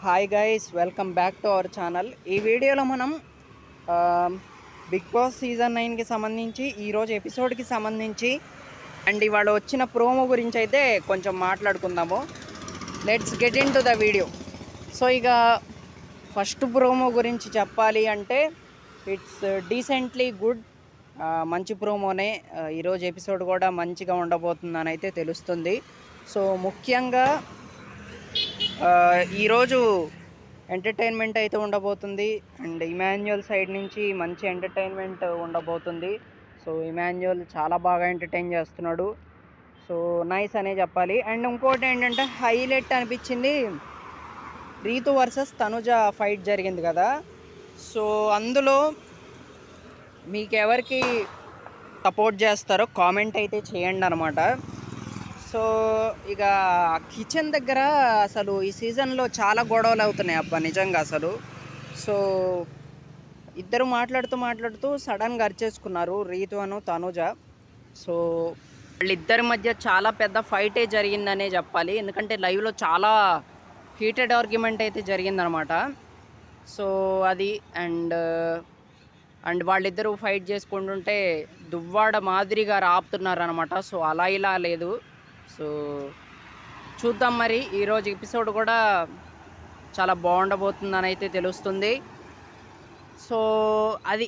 Hi guys, welcome back to our channel. ఈ వీడియోలో మనం బిగ్ బాస్ సీజన్ 9కి సంబంధించి ఈరోజు ఎపిసోడ్కి సంబంధించి అండ్ ఇవాళ వచ్చిన ప్రోమో గురించి అయితే కొంచెం మాట్లాడుకుందాము. Let's get in to the video. So ఇక ఫస్ట్ ప్రోమో గురించి చెప్పాలి అంటే ఇట్స్ డీసెంట్లీ గుడ్. మంచి ప్రోమోనే. ఈరోజు ఎపిసోడ్ కూడా మంచిగా ఉండబోతుందని అయితే తెలుస్తుంది. సో ముఖ్యంగా ఈరోజు ఎంటర్టైన్మెంట్ అయితే ఉండబోతుంది అండ్ ఇమాన్యుయల్ సైడ్ నుంచి మంచి ఎంటర్టైన్మెంట్ ఉండబోతుంది. సో ఇమాన్యుయల్ చాలా బాగా ఎంటర్టైన్ చేస్తున్నాడు. సో నైస్ అనే చెప్పాలి. అండ్ ఇంకోటి ఏంటంటే హైలైట్ అనిపించింది, రీతు వర్సెస్ తనుజ ఫైట్ జరిగింది కదా. సో అందులో మీకు ఎవరికి సపోర్ట్ చేస్తారో కామెంట్ అయితే చేయండి అనమాట. సో ఇక కిచెన్ దగ్గర అసలు ఈ సీజన్లో చాలా గొడవలు అవుతున్నాయి అబ్బా, నిజంగా అసలు. సో ఇద్దరు మాట్లాడుతూ సడన్గా అరిచేసుకున్నారు, రీతు అను తనుజ. సో వాళ్ళిద్దరి మధ్య చాలా పెద్ద ఫైటే జరిగిందనే చెప్పాలి, ఎందుకంటే లైవ్లో చాలా హీటెడ్ ఆర్గ్యుమెంట్ అయితే జరిగిందనమాట. సో అది అండ్ వాళ్ళిద్దరూ ఫైట్ చేసుకుంటుంటే దువ్వాడ మాదిరిగా ఆపుతున్నారు అనమాట. సో అలా ఇలా లేదు. సో చూద్దాం, మరి ఈరోజు ఎపిసోడ్ కూడా చాలా బాగుండబోతుందని అయితే తెలుస్తుంది. సో అది